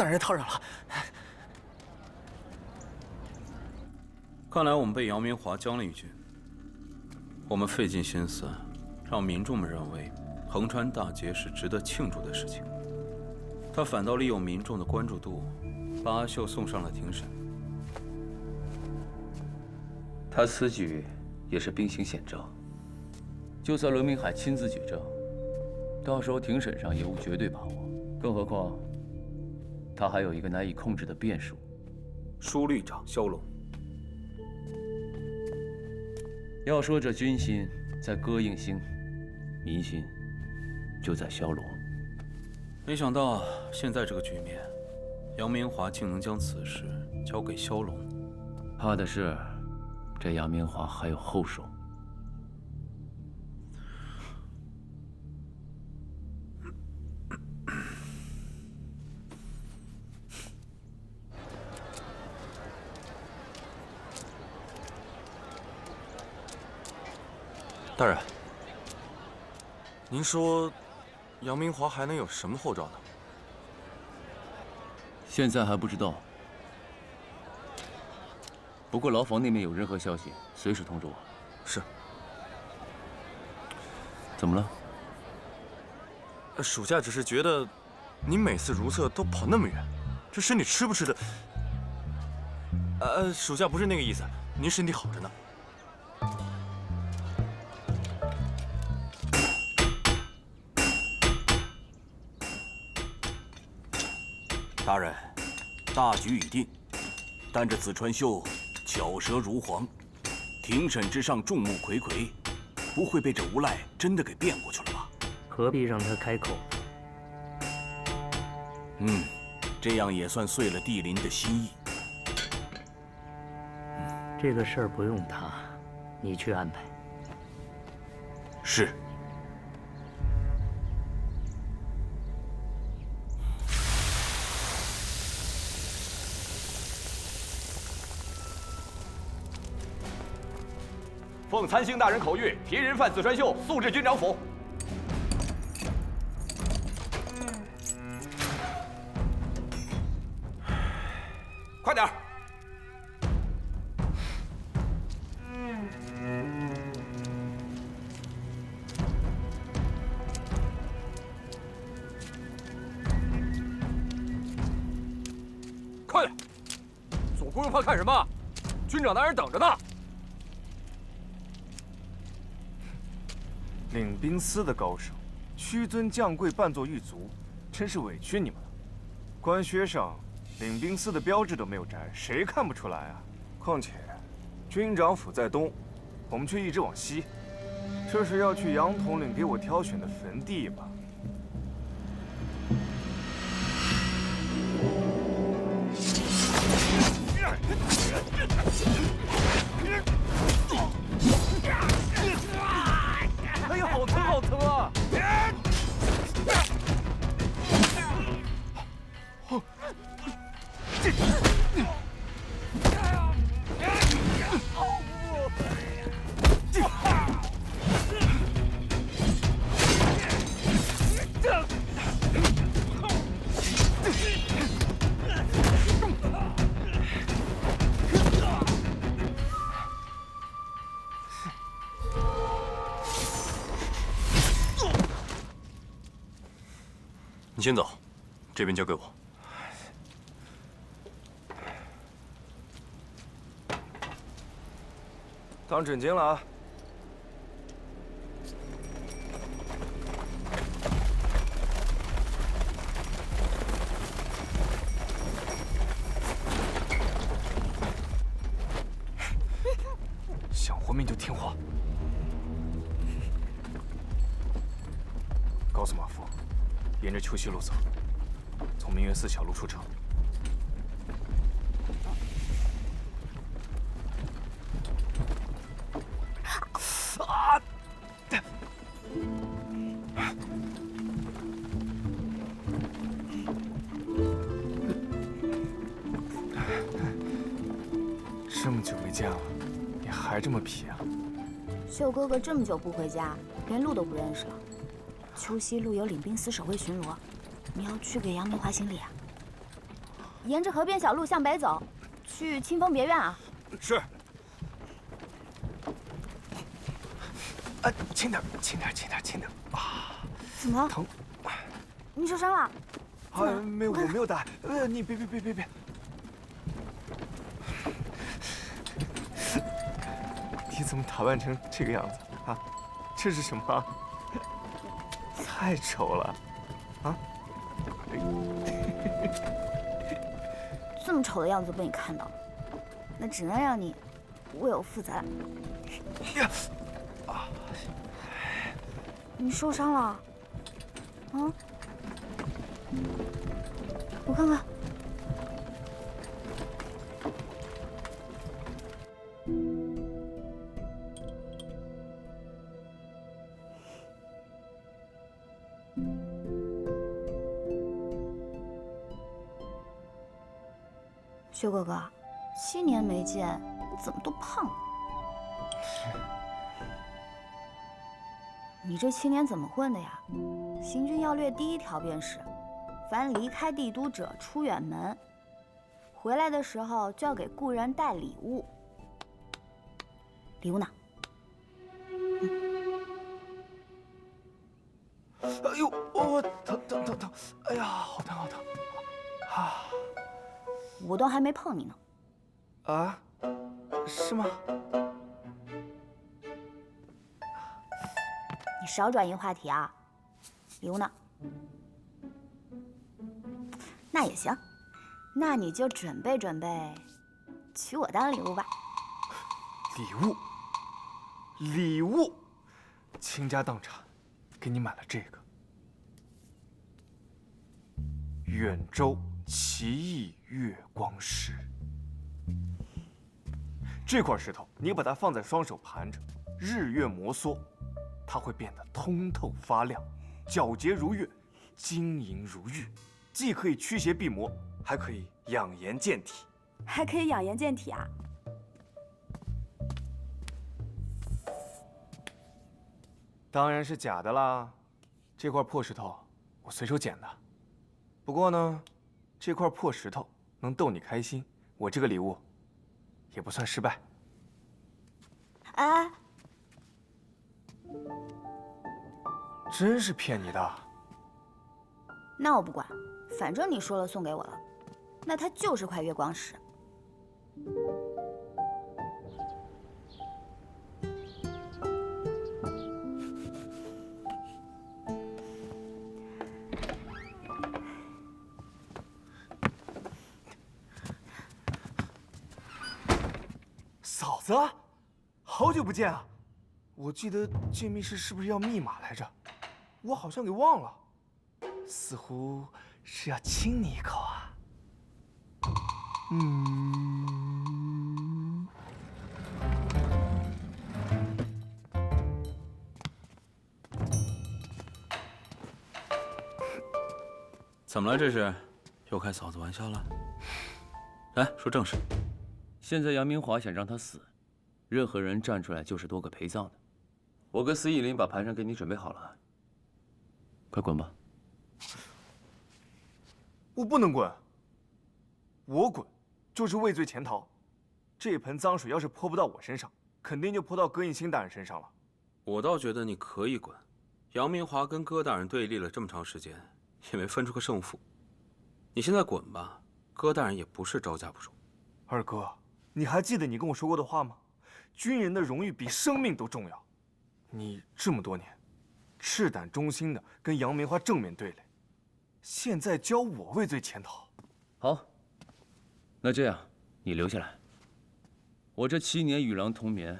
大人叨扰了。看来我们被杨明华将了一军。我们费尽心思，让民众们认为横川大捷是值得庆祝的事情，他反倒利用民众的关注度，把阿秀送上了庭审。他此举也是兵行险招。就算伦明海亲自举证，到时候庭审上也无绝对把握。更何况，他还有一个难以控制的变数——书律长萧龙。要说这军心在歌应星，民心就在萧龙。没想到现在这个局面，杨明华竟能将此事交给萧龙。怕的是，这杨明华还有后手。大人，您说杨明华还能有什么后招呢？现在还不知道。不过牢房那边有任何消息，随时通知我。是。怎么了？属下只是觉得，您每次如厕都跑那么远，这身体吃不吃的？属下不是那个意思，您身体好着呢。大人，大局已定，但这子川秀巧舌如簧，庭审之上众目睽睽，不会被这无赖真的给辩过去了吧？何必让他开口？这样也算遂了帝林的心意。这个事儿不用他，你去安排。是。奉参星大人口谕，提人犯子川秀速至军长府。快点儿！快点！左顾右盼看什么？军长大人等着呢。领兵司的高手，屈尊降贵扮作狱卒，真是委屈你们了。官靴上领兵司的标志都没有摘，谁看不出来啊？况且，军长府在东，我们却一直往西，这是要去杨统领给我挑选的坟地吧？哎呀，好疼，好疼啊！你先走，这边交给我。当枕巾了啊！想活命就听话。告诉马夫，沿着秋溪路走，从明月寺小路出城。这么久没见了，你还这么皮啊？秀哥哥这么久不回家，连路都不认识了。秋溪路有领兵司守卫巡逻，你要去给杨明华行礼啊？沿着河边小路向北走，去清风别院啊。是。轻点，轻点，轻点，轻点啊！怎么了？疼！你受伤了？没有，我没有大碍。你别！你怎么打扮成这个样子啊？这是什么？太丑了，啊！这么丑的样子被你看到了，那只能让你为我负责了。你受伤了？啊？我看看。薛哥哥，7年没见，你怎么都胖了？你这7年怎么混的呀？行军要略第1条便是，凡离开帝都者出远门，回来的时候就要给故人带礼物。礼物呢？哎呦，我疼！哎呀，好疼！啊！我都还没碰你呢。啊？是吗？你少转移话题啊！礼物呢？那也行，那你就准备娶我当礼物吧。礼物，倾家荡产，给你买了这个远州奇异月光石。这块石头，你把它放在双手盘着，日月摩挲，它会变得通透发亮，皎洁如月，晶莹如玉，既可以驱邪避魔，还可以养颜健体。还可以养颜健体啊！当然是假的啦，这块破石头我随手捡的。不过呢，这块破石头能逗你开心，我这个礼物也不算失败。哎，真是骗你的？那我不管，反正你说了送给我了，那它就是块月光石。嫂子，好久不见啊！我记得进密室是不是要密码来着？我好像给忘了，似乎是要亲你一口啊。怎么了？这是又开嫂子玩笑了？来说正事。现在杨明华想让他死，任何人站出来就是多个陪葬的。我跟司义林把盘缠给你准备好了，快滚吧！我不能滚，我滚就是畏罪潜逃。这盆脏水要是泼不到我身上，肯定就泼到葛应星大人身上了。我倒觉得你可以滚。杨明华跟戈大人对立了这么长时间，也没分出个胜负。你现在滚吧，戈大人也不是招架不住。二哥，你还记得你跟我说过的话吗？军人的荣誉比生命都重要。你这么多年，赤胆忠心的跟杨梅花正面对垒，现在教我畏罪潜逃。好，那这样你留下来。我这7年与狼同眠，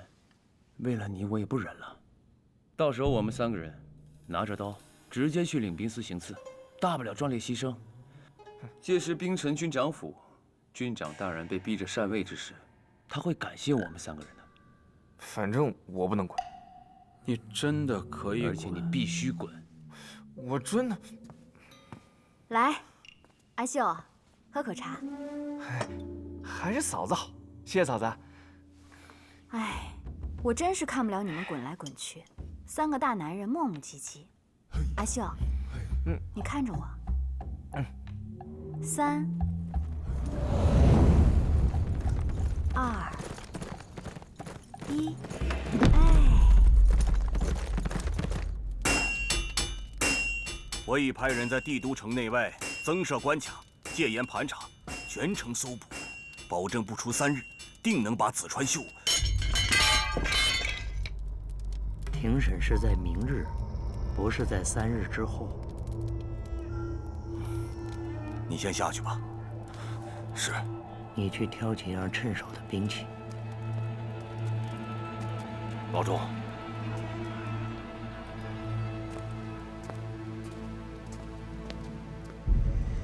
为了你我也不忍了。到时候我们3个人拿着刀直接去领兵司行刺，大不了壮烈牺牲。届时兵臣军长府，军长大人被逼着禅位之时，他会感谢我们3个人的。反正我不能滚。你真的可以滚，而且你必须滚。我真的。来，阿秀，喝口茶。还是嫂子好，谢谢嫂子。哎，我真是看不了你们滚来滚去，3个大男人磨磨唧唧。阿秀，你看着我。3、2、1，哎，我已派人在帝都城内外增设关卡，戒严盘查，全城搜捕，保证不出3日，定能把子川秀。庭审是在明日，不是在3日之后。你先下去吧。是。你去挑几样趁手的兵器。老钟，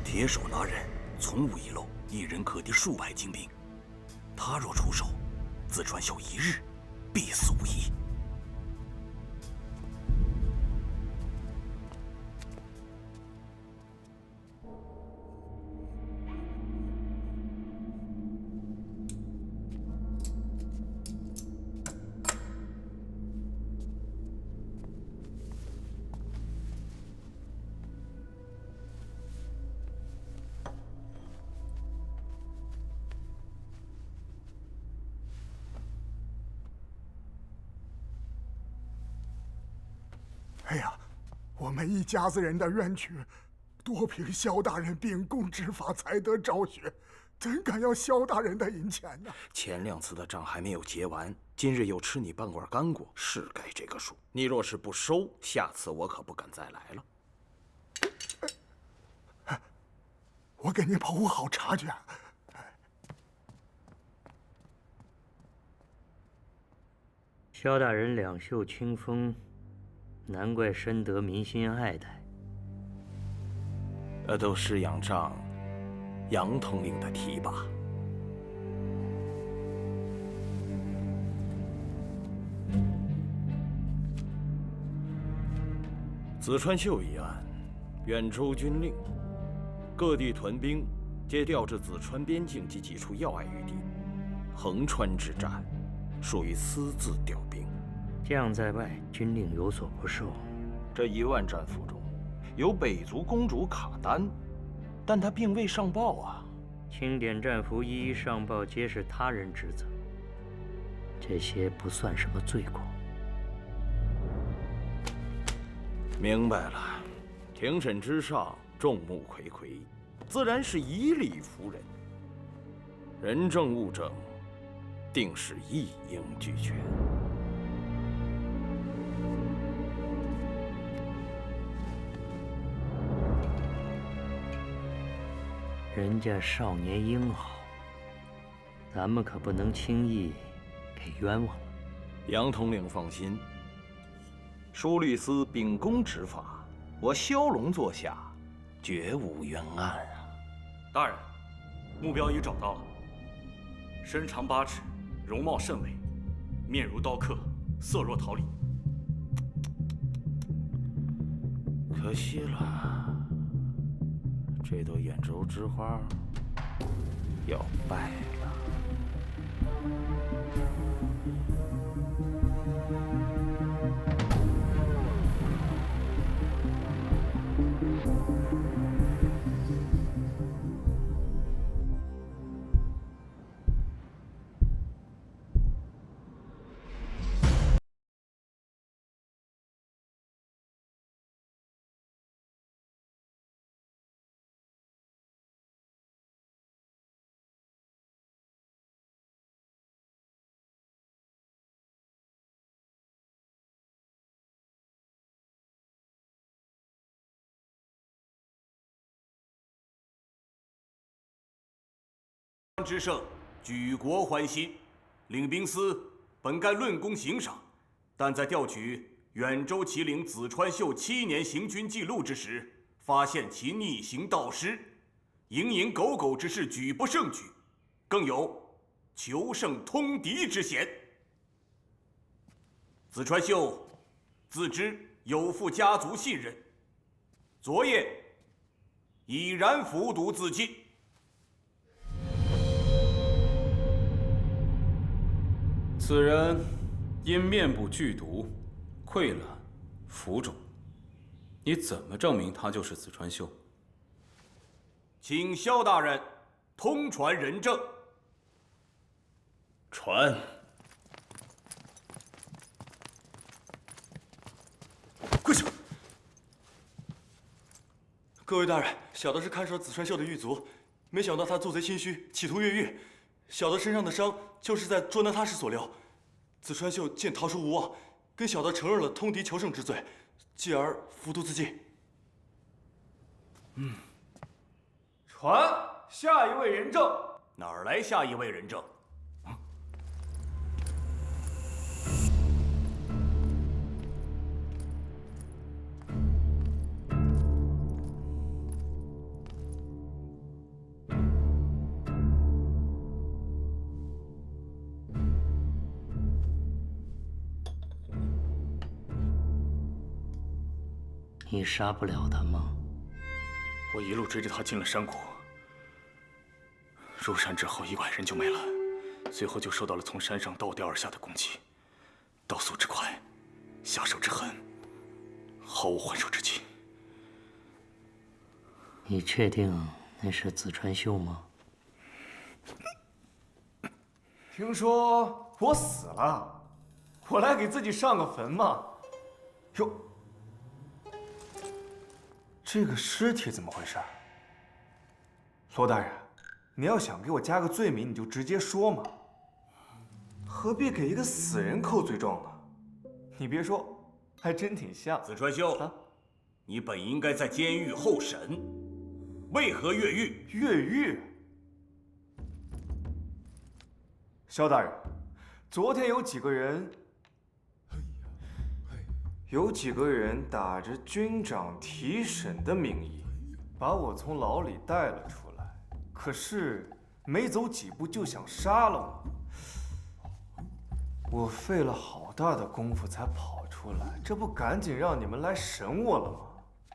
铁手拿人从无遗漏，一人可敌数百精兵。他若出手，子川秀1日必死无疑。哎呀，我们一家子人的冤屈，多凭萧大人秉公执法才得昭雪，怎敢要萧大人的银钱呢？前2次的账还没有结完，今日又吃你半罐干果，是该这个数。你若是不收，下次我可不敢再来了。我给您保护好茶去。萧大人两袖清风，难怪深得民心爱戴。都是仰仗杨统领的提拔。子川秀一案，远州军令，各地屯兵皆调至子川边境及几处要隘余地。横川之战，属于私自调兵。将在外，军令有所不受。这1万战俘中，有北族公主卡丹，但她并未上报啊。清点战俘一一上报，皆是他人职责，这些不算什么罪过。明白了，庭审之上，众目睽睽，自然是以理服人。人证物证，定是一应俱全。人家少年英豪，咱们可不能轻易给冤枉了。杨统领放心，舒律司秉公执法，我萧龙坐下，绝无冤案啊！大人，目标已找到了，身长8尺，容貌甚伟，面如刀刻，色若桃李。可惜了，这朵兖州之花要败了。之胜，举国欢欣。领兵司本该论功行赏，但在调取远州旗领子川秀7年行军记录之时，发现其逆行盗失，蝇营狗苟之事举不胜举，更有求胜通敌之嫌。子川秀自知有负家族信任，昨夜已然服毒自尽。此人因面部剧毒、溃烂、浮肿，你怎么证明他就是子川秀？请萧大人通传人证。传。跪下！各位大人，小的是看守紫川秀的狱卒，没想到他做贼心虚，企图越狱。小的身上的伤就是在捉拿他时所留。紫川秀见逃出无望，跟小的承认了通敌求胜之罪，继而服毒自尽。传下一位人证。哪儿来下一位人证？你杀不了他吗？我一路追着他进了山谷，入山之后1拐人就没了，随后就受到了从山上倒吊而下的攻击，刀速之快，下手之狠，毫无还手之机。你确定那是紫川秀吗？听说我死了，我来给自己上个坟嘛。哟，这个尸体怎么回事？罗大人，你要想给我加个罪名，你就直接说嘛，何必给一个死人扣罪状呢？你别说，还真挺像。紫川秀，你本应该在监狱候审，为何越狱？越狱？萧大人，昨天有几个人打着军长提审的名义，把我从牢里带了出来，可是没走几步就想杀了我。我费了好大的功夫才跑出来，这不赶紧让你们来审我了吗？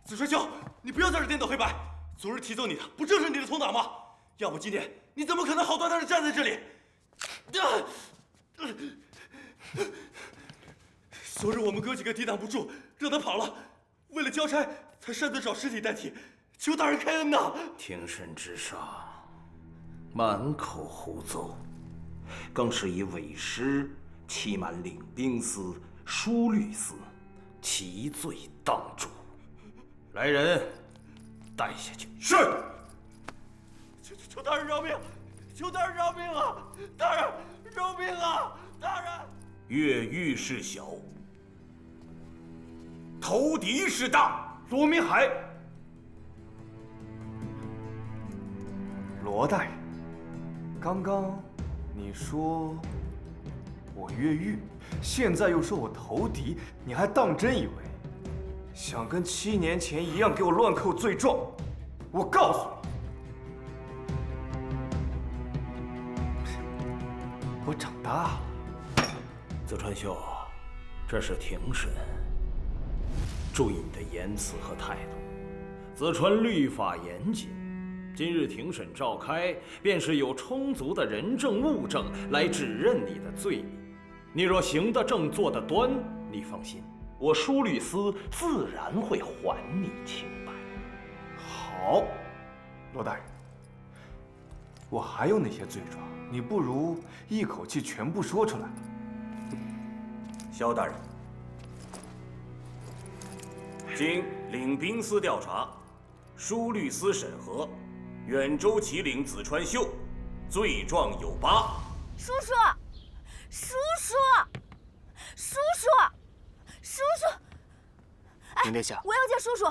紫川秀，你不要在这颠倒黑白。昨日提走你的不正是你的同党吗？要不今天你怎么可能好端端的站在这里？昨日我们哥几个抵挡不住，让他跑了。为了交差，才擅自找尸体代替，求大人开恩呐！庭审之上，满口胡诌，更是以伪师欺瞒领兵司、枢律司，其罪当诛。来人，带下去。是。求大人饶命！求大人饶命啊！大人饶命啊！大人。越狱事小，投敌事大。罗明海，罗大人，刚刚你说我越狱，现在又说我投敌，你还当真以为想跟7年前一样给我乱扣罪状？我告诉你，我长大了。紫川秀，这是庭审，注意你的言辞和态度。紫川律法严谨，今日庭审召开，便是有充足的人证物证来指认你的罪名。你若行得正，坐得端，你放心，我枢律司自然会还你清白。好，罗大人，我还有哪些罪状？你不如一口气全部说出来。萧大人，经领兵司调查，枢律司审核，远州旗领紫川秀，罪状有8。叔叔，叔叔，叔叔，叔叔！林殿下，我要见叔叔。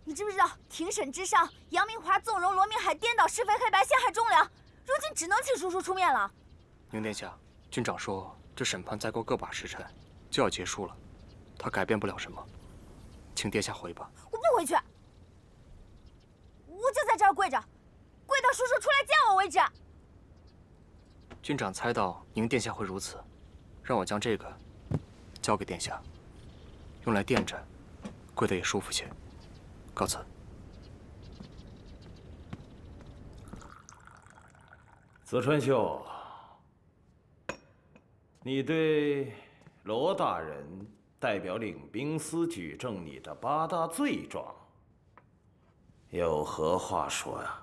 你知不知道，庭审之上，杨明华纵容罗明海颠倒是非黑白，陷害忠良，如今只能请叔叔出面了。宁殿下，军长说这审判再过个把时辰就要结束了，他改变不了什么，请殿下回吧。我不回去，我就在这儿跪着，跪到叔叔出来见我为止。军长猜到宁殿下会如此，让我将这个交给殿下，用来垫着，跪得也舒服些。告辞。紫川秀，你对罗大人代表领兵司举证你的8大罪状，有何话说呀？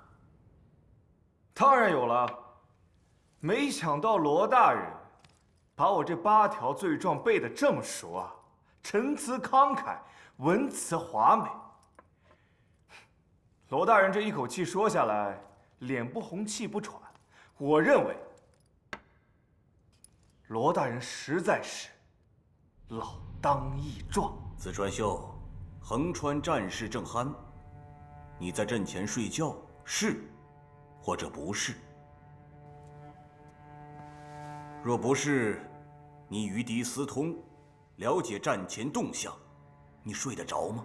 当然有了。没想到罗大人把我这8条罪状背得这么熟啊，陈词慷慨，文辞华美。罗大人这一口气说下来，脸不红气不喘，我认为罗大人实在是老当益壮。子川秀，横川战事正酣，你在阵前睡觉是，或者不是？若不是，你与敌私通，了解战前动向，你睡得着吗？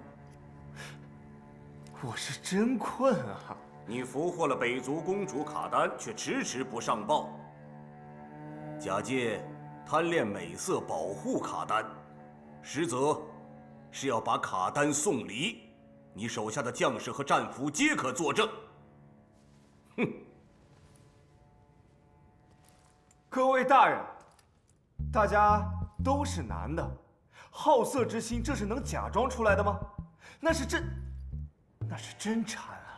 我是真困啊！你俘获了北族公主卡丹，却迟迟不上报，假借贪恋美色保护卡丹，实则是要把卡丹送离。你手下的将士和战俘皆可作证。哼！各位大人，大家都是男的，好色之心，这是能假装出来的吗？那是真馋啊！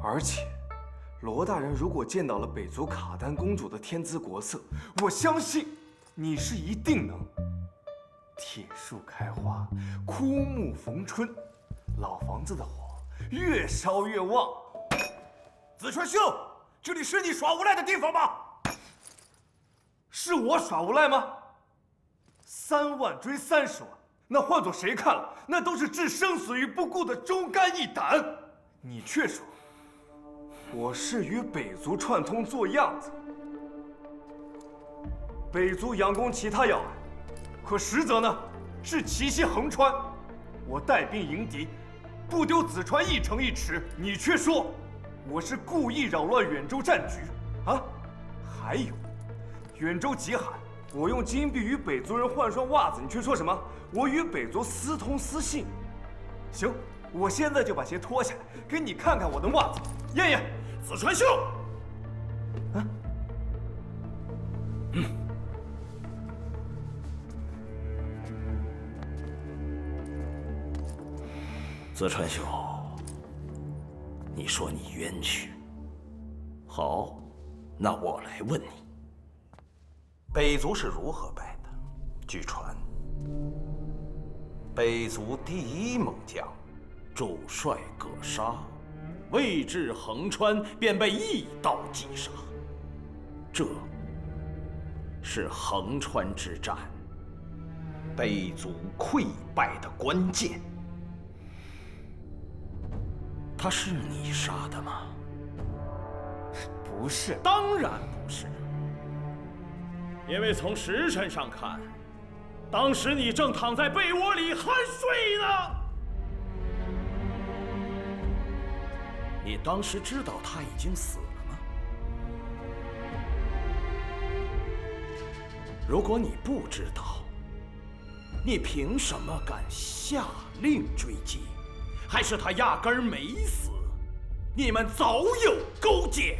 而且，罗大人如果见到了北族卡丹公主的天姿国色，我相信你是一定能铁树开花，枯木逢春，老房子的火越烧越旺。子川秀，这里是你耍无赖的地方吗？是我耍无赖吗？3万追30万，那换做谁看了，那都是置生死于不顾的忠肝义胆。你却说我是与北族串通做样子，北族佯攻其他要隘，可实则呢是奇袭横川。我带兵迎敌，不丢子川一城一池。你却说我是故意扰乱远州战局啊！还有。远州极寒，我用金币与北族人换双袜子，你却说什么？我与北族私通私信。行，我现在就把鞋脱下来，给你看看我的袜子，验验。子川秀，啊，子川秀，你说你冤屈，好，那我来问你。北族是如何败的？据传，北族第一猛将主帅葛杀，未至横川便被一刀击杀。这是横川之战北族溃败的关键。他是你杀的吗？不是，当然不是。因为从时辰上看，当时你正躺在被窝里酣睡呢。你当时知道他已经死了吗？如果你不知道，你凭什么敢下令追击？还是他压根儿没死？你们早有勾结。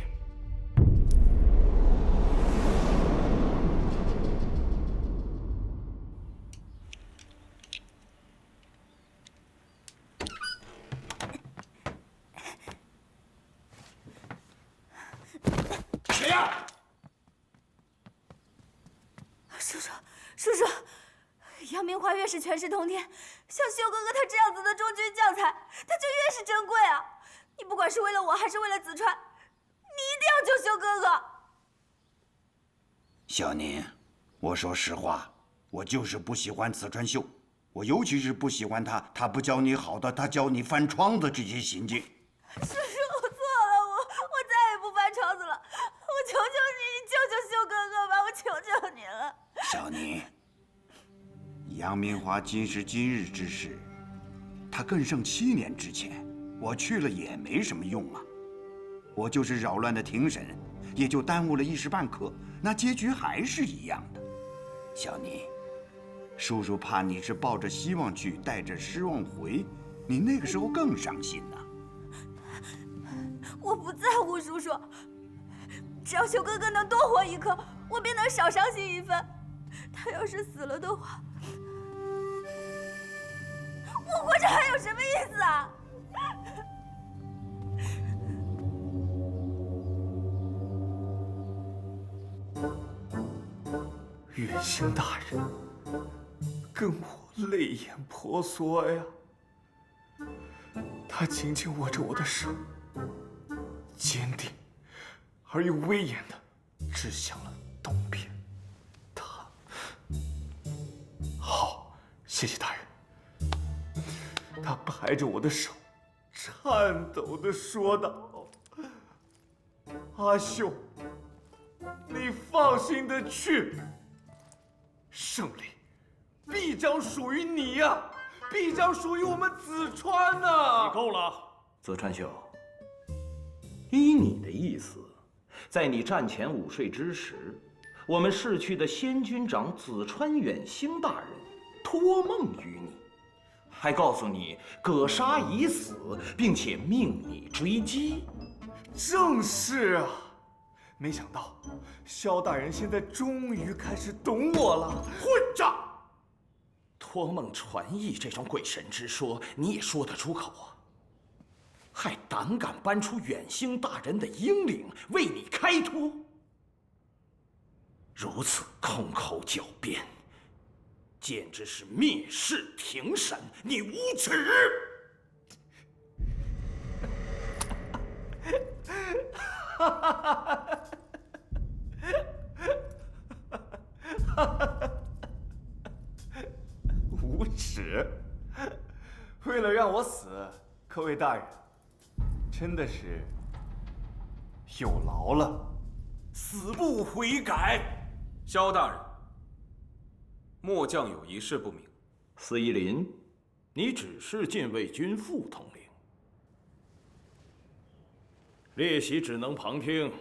谁呀？叔叔，阳明华越是权势通天，像修哥哥他这样子的中军将才，他就越是珍贵啊！你不管是为了我还是为了子川，你一定要救修哥哥。小宁，我说实话，我就是不喜欢子川秀，我尤其是不喜欢他不教你好的，他教你翻窗的这些行径。叔叔，我错了，我再也不翻窗子了，我求求你，你救救修哥哥吧，我求求你了。小宁，阳明华今时今日之事，他更胜7年之前，我去了也没什么用啊。我就是扰乱了庭审，也就耽误了一时半刻，那结局还是一样的。小宁，叔叔怕你是抱着希望去，带着失望回，你那个时候更伤心呐。我不在乎叔叔，只要修哥哥能多活一刻，我便能少伤心一分。他要是死了的话，我活着还有什么意思啊？邢大人跟我泪眼婆娑呀。他紧紧握着我的手，坚定而又威严地指向了东边。好，谢谢大人。他拍着我的手，颤抖地说道：“阿秀，你放心的去，胜利必将属于你呀，必将属于我们子川呐！”你够了，子川秀。依你的意思，在你战前午睡之时，我们逝去的先军长子川远兴大人托梦于你，还告诉你葛杀已死，并且命你追击。正是啊，没想到萧大人现在终于开始懂我了。混账！托梦传译这种鬼神之说，你也说得出口啊？还胆敢搬出远兴大人的英灵为你开脱？如此空口狡辩，简直是蔑视庭审！你无耻！无耻！为了让我死，各位大人真的是有劳了，死不悔改。萧大人，末将有一事不明。司仪林，你只是禁卫军副统领，列席只能旁听，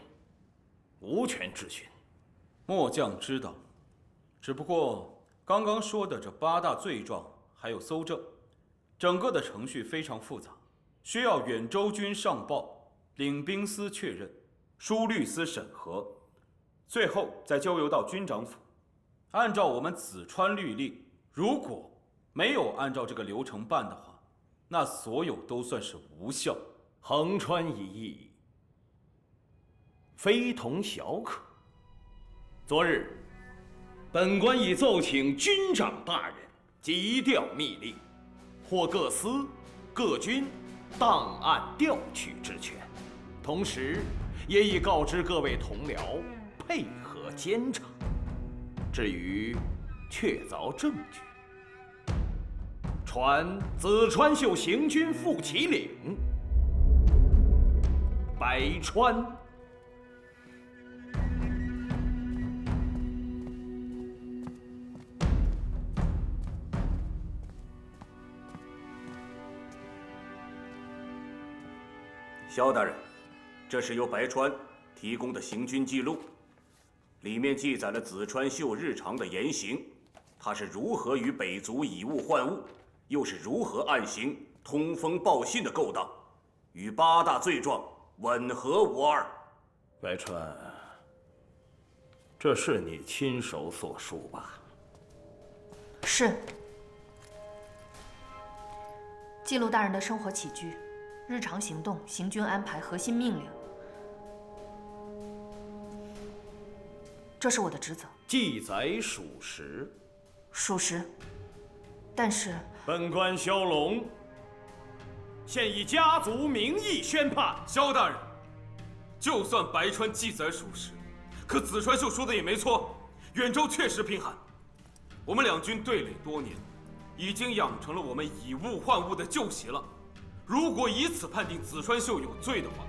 无权质询。末将知道，只不过刚刚说的这8大罪状还有搜证，整个的程序非常复杂，需要远州军上报，领兵司确认，枢律司审核，最后再交由到军长府。按照我们子川律令，如果没有按照这个流程办的话，那所有都算是无效。横川一役，非同小可。昨日，本官已奏请军长大人急调密令，获各司、各军档案调取之权，同时也已告知各位同僚配合监察。至于确凿证据，传子川秀行军副旗领白川。萧大人，这是由白川提供的行军记录，里面记载了子川秀日常的言行，他是如何与北族以物换物，又是如何暗行通风报信的勾当，与8大罪状吻合无二。白川，这是你亲手所述吧？是。记录大人的生活起居、日常行动、行军安排、核心命令，这是我的职责。记载属实。属实。但是，本官萧龙现以家族名义宣判。萧大人，就算白川记载属实，可子川秀说的也没错，远州确实贫寒。我们两军对垒多年，已经养成了我们以物换物的旧习了。如果以此判定子川秀有罪的话，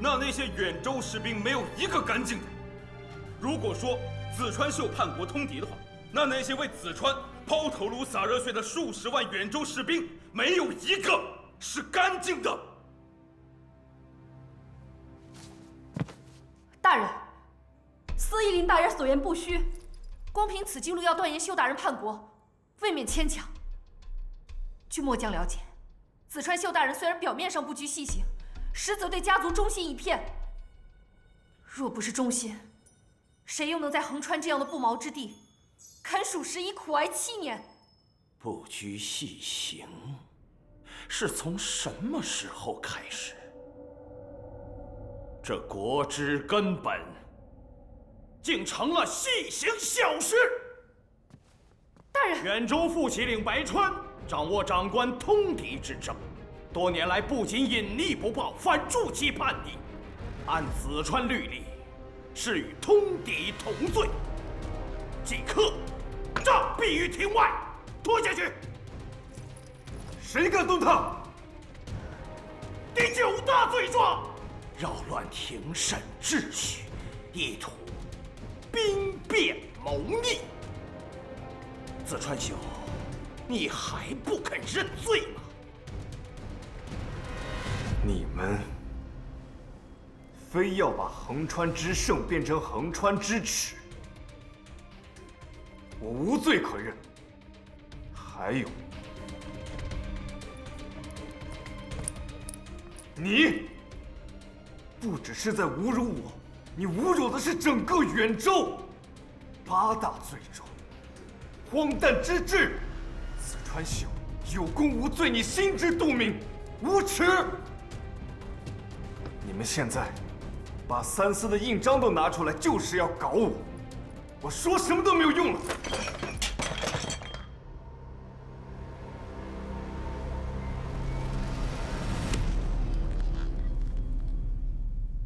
那些远州士兵没有一个干净的。如果说子川秀叛国通敌的话，那些为子川抛头颅洒热血的数十万远州士兵，没有一个是干净的。大人，司仪林大人所言不虚，光凭此记录要断言秀大人叛国，未免牵强。据末将了解，子川秀大人虽然表面上不拘细行，实则对家族忠心一片。若不是忠心，谁又能在横川这样的不毛之地，啃属实以苦挨7年？不拘细行，是从什么时候开始？这国之根本，竟成了细行小事。大人，远州副旗领白川掌握长官通敌之政，多年来不仅隐匿不报，反助其叛逆，按子川律例，是与通敌同罪，即刻杖毙于庭外，拖下去。谁敢动他？第9大罪状，扰乱庭审秩序，意图兵变谋逆。子川兄，你还不肯认罪吗？你们非要把横川之胜变成横川之耻，我无罪可认。还有，你不只是在侮辱我，你侮辱的是整个远州。8大罪状，荒诞之至。子川秀有功无罪，你心知肚明，无耻！你们现在把三司的印章都拿出来，就是要搞我。我说什么都没有用了。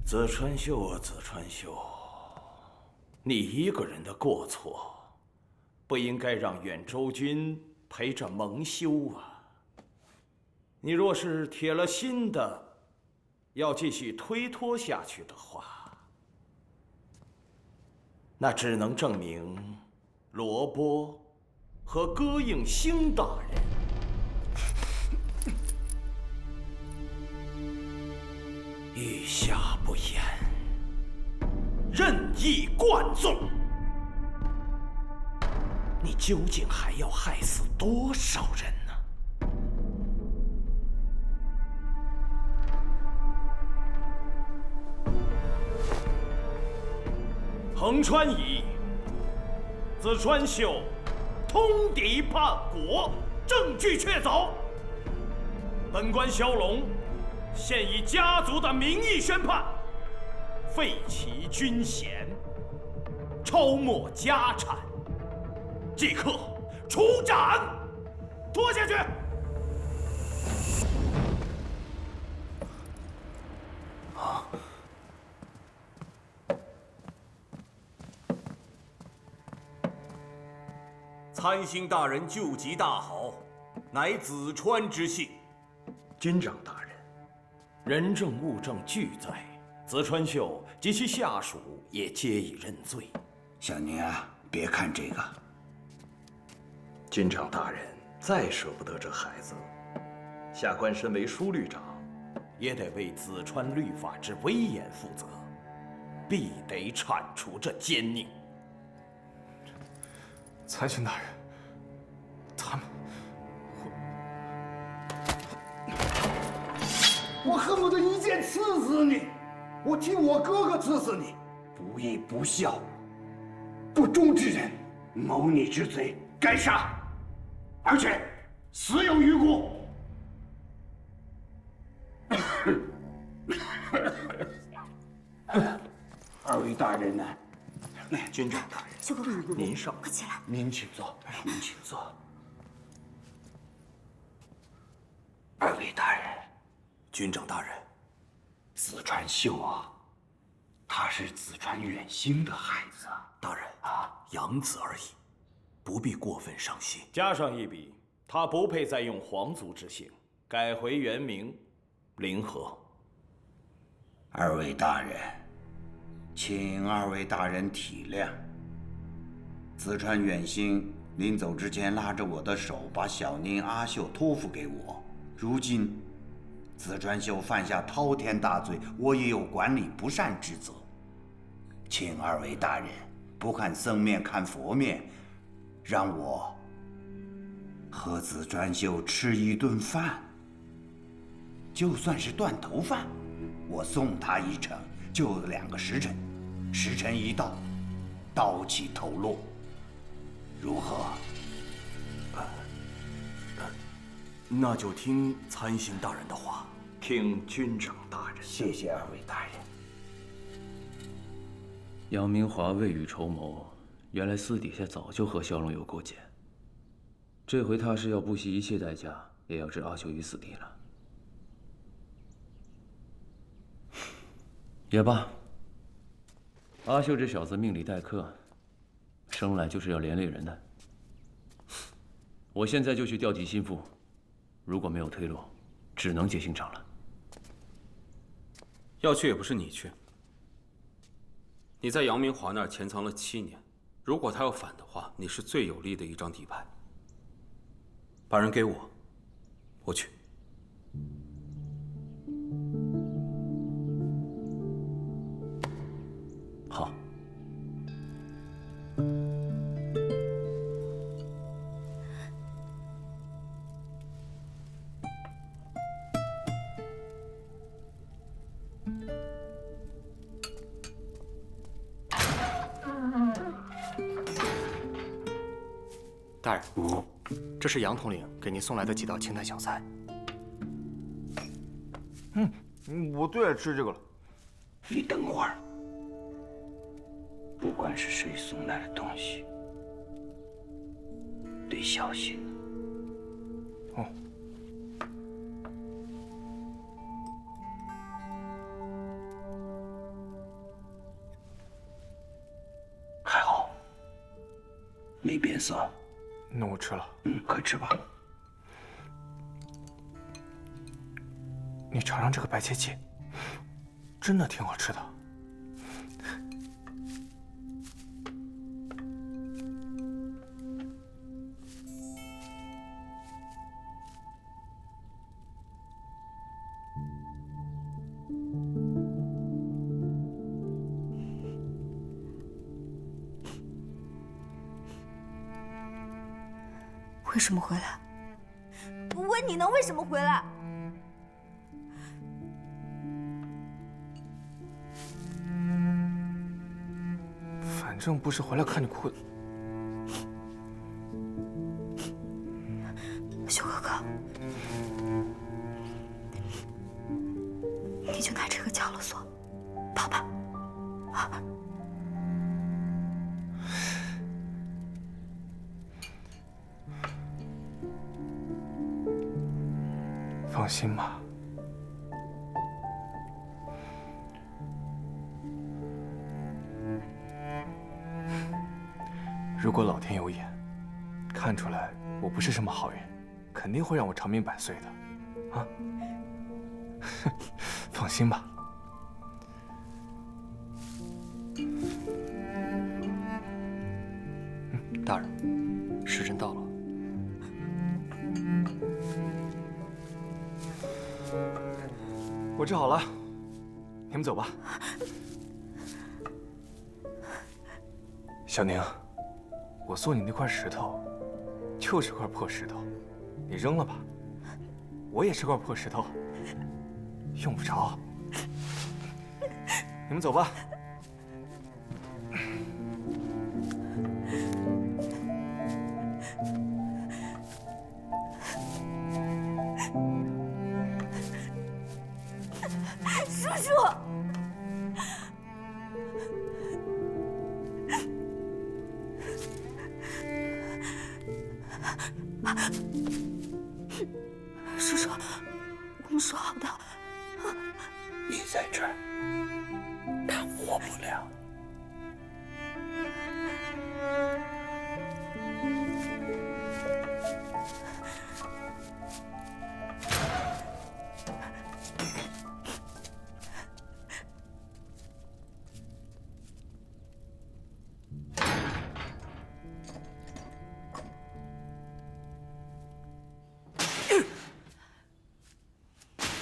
子川秀啊，子川秀，你一个人的过错，不应该让远州军陪着蒙羞啊！你若是铁了心的要继续推脱下去的话，那只能证明罗波和戈应星大人御下不严，任意惯纵。你究竟还要害死多少人呢？横川乙、子川秀通敌叛国，证据确凿。本官萧龙现以家族的名义宣判，废其军衔，抄没家产，即刻处斩，拖下去。参兴大人救急大好，乃子川之幸。军长大人，人证物证俱在，子川秀及其下属也皆已认罪。小宁啊，别看这个。军长大人再舍不得这孩子，下官身为枢律长，也得为子川律法之威严负责，必得铲除这奸佞。参训大人，他们，我恨不得一剑刺死你，我替我哥哥刺死你！不义不孝、不忠之人，谋逆之罪，该杀，而且死有余辜。二位大人呢？军长大人，秀哥，您上，快起来。您请坐，您请坐。二位大人，军长大人，子川秀啊，他是子川远兴的孩子。大人啊，养子而已，不必过分伤心。加上一笔，他不配再用皇族之姓，改回原名林和。二位大人，请二位大人体谅。子川远兴临走之前拉着我的手，把小宁、阿秀托付给我。如今，子川秀犯下滔天大罪，我也有管理不善之责。请二位大人不看僧面看佛面，让我和子川秀吃一顿饭。就算是断头饭，我送他一程，就2个时辰。时辰一到，刀起头落，如何？那就听参兴大人的话。听军长大人。谢谢二位大人。杨明华未雨绸缪，原来私底下早就和萧龙有勾结。这回他是要不惜一切代价，也要置阿秀于死地了。也罢，阿秀这小子命里待客，生来就是要连累人的。我现在就去调集心腹，如果没有退路，只能结刑场了。要去也不是你去，你在杨明华那儿潜藏了7年，如果他要反的话，你是最有力的一张底牌。把人给我，我去。好。大人，这是杨统领给您送来的几道清淡小菜。我最爱吃这个了。你等会儿，不管是谁送来的东西，得小心。哦。还好，没变色。那我吃了。快吃吧。你尝尝这个白切鸡，真的挺好吃的。为什么回来？我问你呢，为什么回来？反正不是回来看你哭的。修哥哥，你就拿这个交了锁，跑吧。啊！放心吧。如果老天有眼，看出来我不是什么好人，肯定会让我长命百岁的，啊！放心吧。大人，时辰到了。我治好了，你们走吧。小宁，我送你那块石头，就是块破石头，你扔了吧。我也是块破石头，用不着。你们走吧。叔叔，叔叔，我们说好的。你在这儿，他活不了。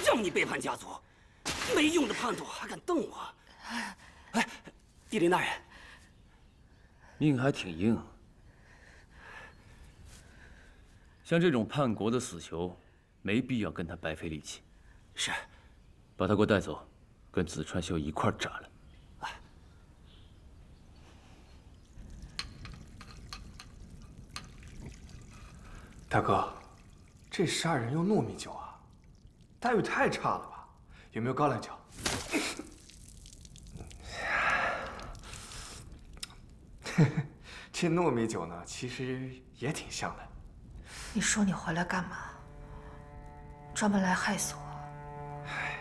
让你背叛家族，没用的叛徒还敢动我！哎，帝林大人，命还挺硬。像这种叛国的死囚，没必要跟他白费力气。是，把他给我带走，跟子川秀一块儿斩了。大哥，这杀人用糯米酒啊，待遇太差了吧？有没有高粱酒？这糯米酒呢，其实也挺香的。你说你回来干嘛？专门来害死我？唉，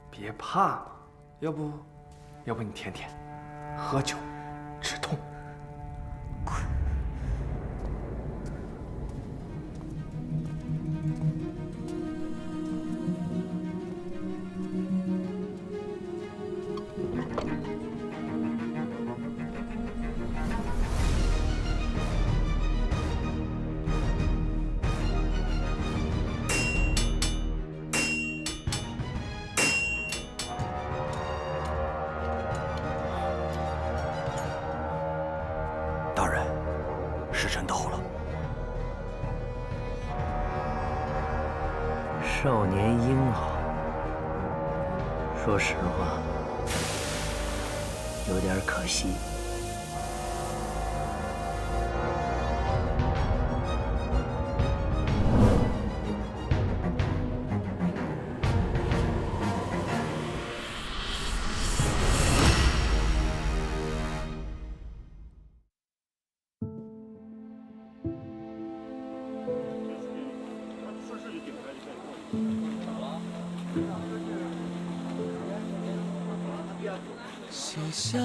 别怕嘛，要不你舔舔，喝酒止痛。大人，时辰到了。少年英豪，说实话，有点可惜。卸下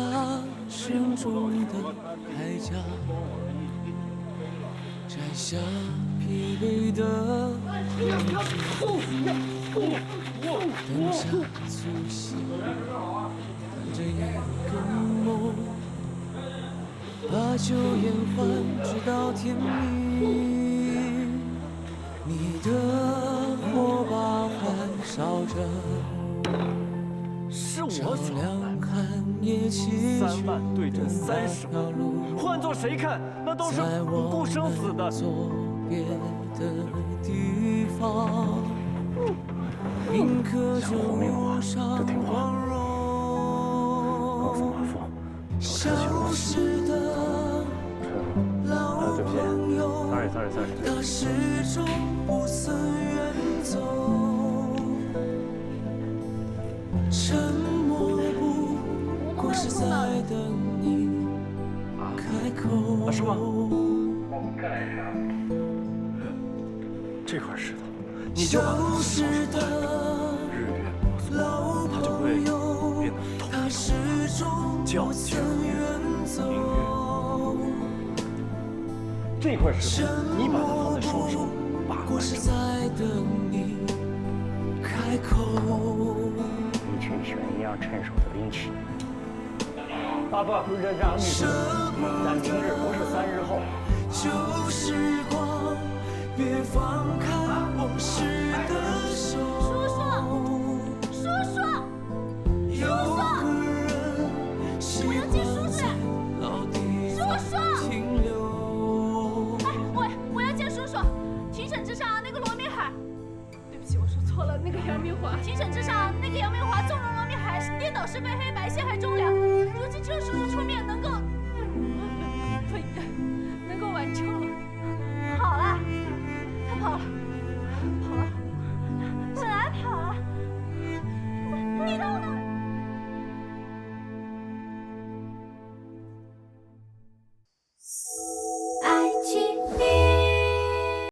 沉重的铠甲，摘下疲惫的盔甲，灯下粗细，伴着一根梦，把酒言欢，直到天明。你的火把还烧着。是我耍赖，3万对阵30万，换做谁看，那都是不顾生死的。左边的地方，铭刻着无上光荣。消失的老朋友，他始终不曾远走。沉默不过是在等你开口。师傅，这块石头，你就把它放在手上，日月摩挲，它就会变得透明，皎洁如月，明月。这块石头，你把它放在双手，把关着。一群悬崖趁手的兵器。爸爸不是这样预示，但明日不是3日后。旧时光，别放开往事的手。叔叔，有个人我要见叔叔。叔叔，停留。哎，我要见叔叔。庭审之上那个罗明海，对不起，我说错了，那个杨明华。庭审之上那个杨明华纵容罗明海颠倒是非黑白，陷害中人。